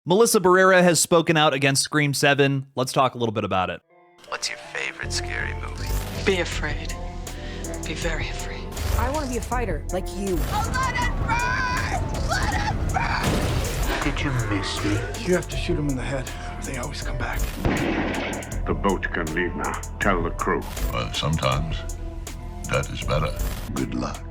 Melissa Barrera has spoken out against Scream 7. Let's talk a little bit about it. What's your favorite scary movie? Be afraid. Be very afraid. I want to be a fighter, like you. Oh, let it burn! Let it burn! Did you miss me? You have to shoot them in the head. They always come back. The boat can leave now. Tell the crew. Well, sometimes that is better. Good luck.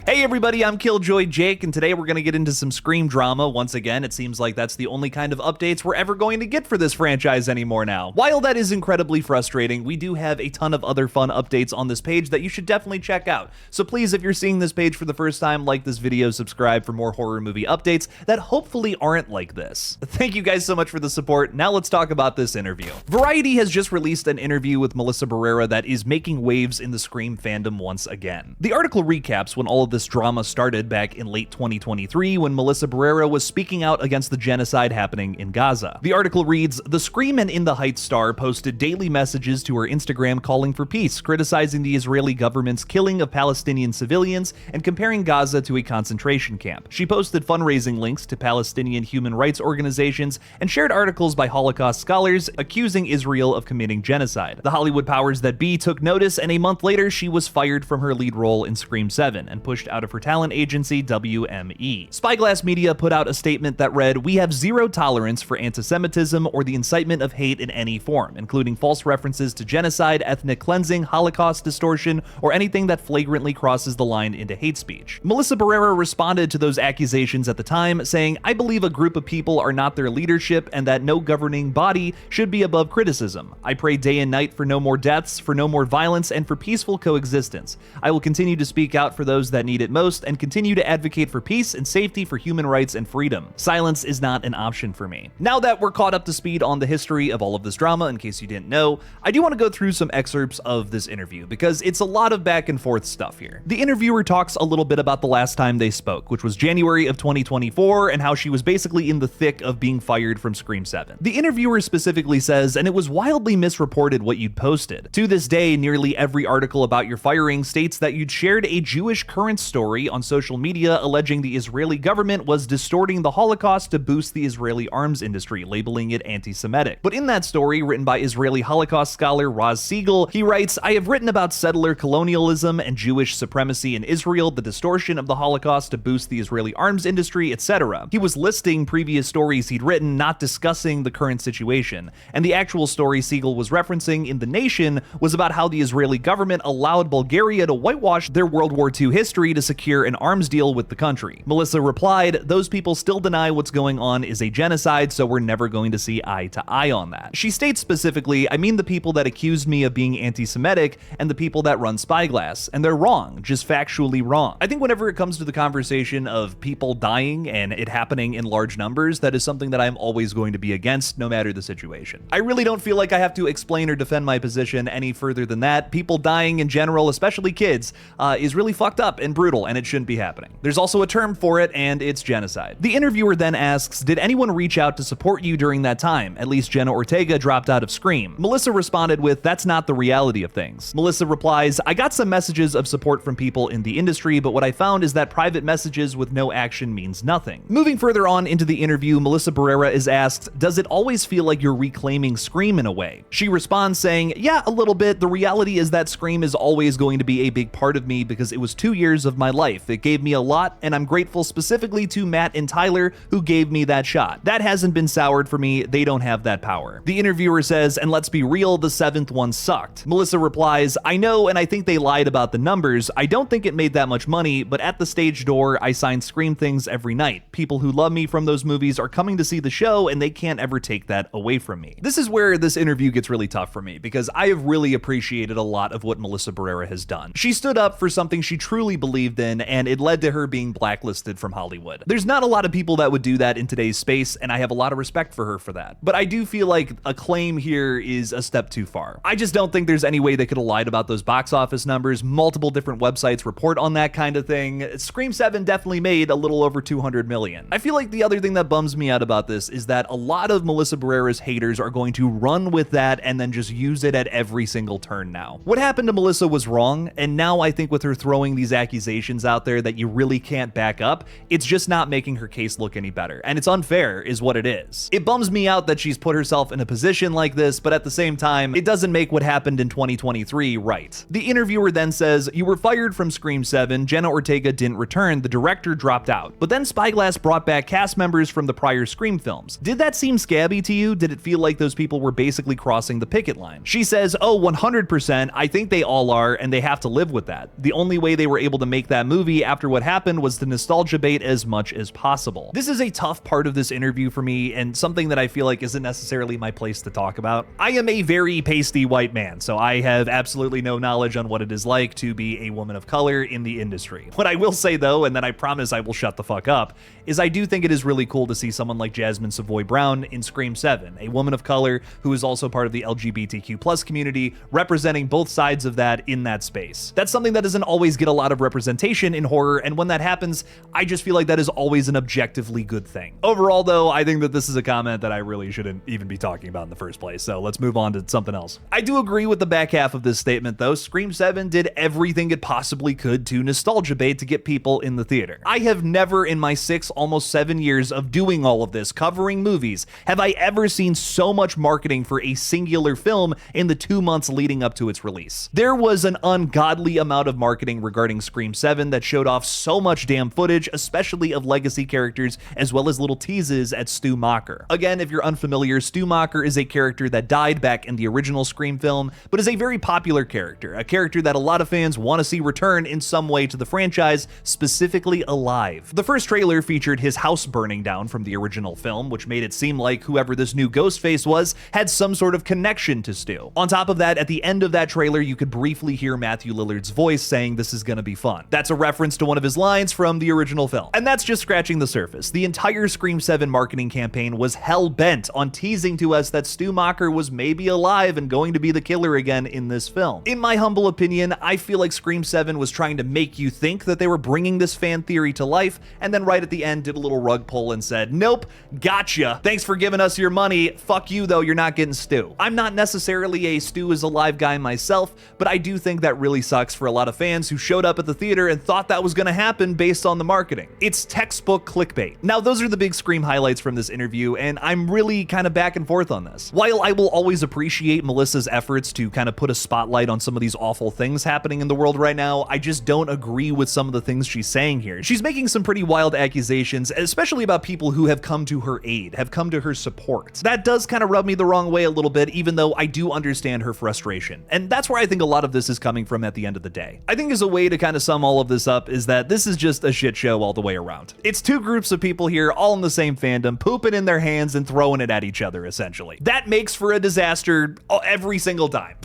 Hey everybody, I'm Killjoy Jake, and today we're going to get into some Scream drama. Once again, it seems like that's the only kind of updates we're ever going to get for this franchise anymore now. While that is incredibly frustrating, we do have a ton of other fun updates on this page that you should definitely check out. So please, if you're seeing this page for the first time, like this video, subscribe for more horror movie updates that hopefully aren't like this. Thank you guys so much for the support. Now let's talk about this interview. Variety has just released an interview with Melissa Barrera that is making waves in the Scream fandom once again. The article recaps when all of this drama started back in late 2023 when Melissa Barrera was speaking out against the genocide happening in Gaza. The article reads, "The Scream and In the Heights star posted daily messages to her Instagram calling for peace, criticizing the Israeli government's killing of Palestinian civilians and comparing Gaza to a concentration camp. She posted fundraising links to Palestinian human rights organizations and shared articles by Holocaust scholars accusing Israel of committing genocide. The Hollywood powers that be took notice, and a month later she was fired from her lead role in Scream 7 and pushed out of her talent agency WME. Spyglass Media put out a statement that read, "We have zero tolerance for anti-Semitism or the incitement of hate in any form, including false references to genocide, ethnic cleansing, Holocaust distortion, or anything that flagrantly crosses the line into hate speech." Melissa Barrera responded to those accusations at the time, saying, "I believe a group of people are not their leadership and that no governing body should be above criticism. I pray day and night for no more deaths, for no more violence, and for peaceful coexistence. I will continue to speak out for those that need it most and continue to advocate for peace and safety for human rights and freedom. Silence is not an option for me." Now that we're caught up to speed on the history of all of this drama, in case you didn't know, I do want to go through some excerpts of this interview because it's a lot of back and forth stuff here. The interviewer talks a little bit about the last time they spoke, which was January of 2024, and how she was basically in the thick of being fired from Scream 7. The interviewer specifically says, "And it was wildly misreported what you'd posted. To this day, nearly every article about your firing states that you'd shared a Jewish current story on social media alleging the Israeli government was distorting the Holocaust to boost the Israeli arms industry, labeling it anti-Semitic. But in that story, written by Israeli Holocaust scholar Roz Siegel, he writes, 'I have written about settler colonialism and Jewish supremacy in Israel, the distortion of the Holocaust to boost the Israeli arms industry, etc.' He was listing previous stories he'd written, not discussing the current situation. And the actual story Siegel was referencing in The Nation was about how the Israeli government allowed Bulgaria to whitewash their World War II history to secure an arms deal with the country." Melissa replied, "Those people still deny what's going on is a genocide, so we're never going to see eye to eye on that." She states specifically, "I mean the people that accused me of being anti-Semitic and the people that run Spyglass, and they're wrong, just factually wrong." I think whenever it comes to the conversation of people dying and it happening in large numbers, that is something that I'm always going to be against, no matter the situation. I really don't feel like I have to explain or defend my position any further than that. People dying in general, especially kids, is really fucked up and brutal, and it shouldn't be happening. There's also a term for it, and it's genocide. The interviewer then asks, "Did anyone reach out to support you during that time? At least Jenna Ortega dropped out of Scream." Melissa responded with, "That's not the reality of things." Melissa replies, "I got some messages of support from people in the industry, but what I found is that private messages with no action means nothing." Moving further on into the interview, Melissa Barrera is asked, "Does it always feel like you're reclaiming Scream in a way?" She responds saying, "Yeah, a little bit. The reality is that Scream is always going to be a big part of me because it was 2 years of my life. It gave me a lot, and I'm grateful specifically to Matt and Tyler who gave me that shot. That hasn't been soured for me. They don't have that power." The interviewer says, "And let's be real, the 7th one sucked." Melissa replies, "I know, and I think they lied about the numbers. I don't think it made that much money, but at the stage door, I sign Scream things every night. People who love me from those movies are coming to see the show, and they can't ever take that away from me." This is where this interview gets really tough for me, because I have really appreciated a lot of what Melissa Barrera has done. She stood up for something she truly believed in, and it led to her being blacklisted from Hollywood. There's not a lot of people that would do that in today's space, and I have a lot of respect for her for that. But I do feel like a claim here is a step too far. I just don't think there's any way they could have lied about those box office numbers. Multiple different websites report on that kind of thing. Scream 7 definitely made a little over 200 million. I feel like the other thing that bums me out about this is that a lot of Melissa Barrera's haters are going to run with that and then just use it at every single turn now. What happened to Melissa was wrong, and now I think with her throwing these accusations accusations out there that you really can't back up, it's just not making her case look any better. And it's unfair is what it is. It bums me out that she's put herself in a position like this, but at the same time, it doesn't make what happened in 2023 right. The interviewer then says, "You were fired from Scream 7, Jenna Ortega didn't return, the director dropped out. But then Spyglass brought back cast members from the prior Scream films. Did that seem scabby to you? Did it feel like those people were basically crossing the picket line?" She says, "Oh, 100%, I think they all are, and they have to live with that. The only way they were able to make that movie after what happened was to nostalgia bait as much as possible." This is a tough part of this interview for me, and something that I feel like isn't necessarily my place to talk about. I am a very pasty white man, so I have absolutely no knowledge on what it is like to be a woman of color in the industry. What I will say though, and then I promise I will shut the fuck up, is I do think it is really cool to see someone like Jasmine Savoy Brown in Scream 7, a woman of color who is also part of the LGBTQ+ community, representing both sides of that in that space. That's something that doesn't always get a lot of representation in horror, and when that happens, I just feel like that is always an objectively good thing. Overall though, I think that this is a comment that I really shouldn't even be talking about in the first place, so let's move on to something else. I do agree with the back half of this statement though. Scream 7 did everything it possibly could to nostalgia bait to get people in the theater. I have never in my almost 7 years of doing all of this, covering movies, have I ever seen so much marketing for a singular film in the 2 months leading up to its release. There was an ungodly amount of marketing regarding Scream 7 that showed off so much damn footage, especially of legacy characters, as well as little teases at Stu Macher. Again, if you're unfamiliar, Stu Macher is a character that died back in the original Scream film, but is a very popular character, a character that a lot of fans want to see return in some way to the franchise, specifically alive. The first trailer featured his house burning down from the original film, which made it seem like whoever this new Ghostface was had some sort of connection to Stu. On top of that, at the end of that trailer, you could briefly hear Matthew Lillard's voice saying this is gonna be fun. That's a reference to one of his lines from the original film. And that's just scratching the surface. The entire Scream 7 marketing campaign was hell-bent on teasing to us that Stu Macher was maybe alive and going to be the killer again in this film. In my humble opinion, I feel like Scream 7 was trying to make you think that they were bringing this fan theory to life, and then right at the end did a little rug pull and said, "Nope, gotcha. Thanks for giving us your money. Fuck you though, you're not getting Stu." I'm not necessarily a Stu is alive guy myself, but I do think that really sucks for a lot of fans who showed up at the theater and thought that was gonna happen based on the marketing. It's textbook clickbait. Now those are the big Scream highlights from this interview, and I'm really kind of back and forth on this. While I will always appreciate Melissa's efforts to kind of put a spotlight on some of these awful things happening in the world right now, I just don't agree with some of the things she's saying here. She's making some pretty wild accusations, especially about people who have come to her aid, have come to her support. That does kind of rub me the wrong way a little bit, even though I do understand her frustration. And that's where I think a lot of this is coming from at the end of the day. I think as a way to kind of sum all of this up is that this is just a shit show all the way around. It's two groups of people here, all in the same fandom, pooping in their hands and throwing it at each other, essentially. That makes for a disaster every single time.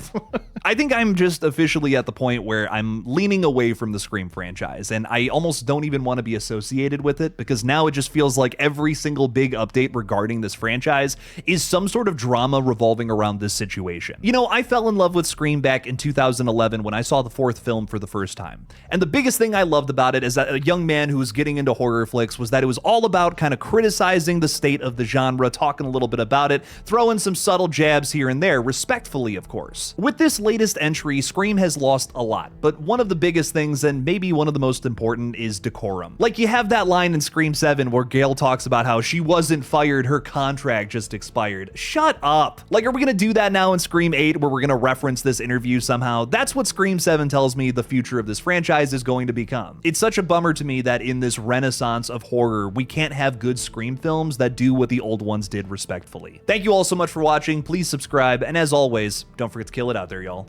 I think I'm just officially at the point where I'm leaning away from the Scream franchise, and I almost don't even want to be associated with it, because now it just feels like every single big update regarding this franchise is some sort of drama revolving around this situation. You know, I fell in love with Scream back in 2011 when I saw the fourth film for the first time. And the biggest thing I loved about it as a young man who was getting into horror flicks was that it was all about kind of criticizing the state of the genre, talking a little bit about it, throwing some subtle jabs here and there, respectfully, of course. With this latest entry, Scream has lost a lot, but one of the biggest things, and maybe one of the most important, is decorum. Like, you have that line in Scream 7 where Gail talks about how she wasn't fired, her contract just expired. Shut up. Like, are we gonna do that now in Scream 8 where we're gonna reference this interview somehow? That's what Scream 7 tells me the future of this franchise is going to become. It's such a bummer to me that in this renaissance of horror, we can't have good Scream films that do what the old ones did respectfully. Thank you all so much for watching. Please subscribe, and as always, don't forget to kill it out there, y'all.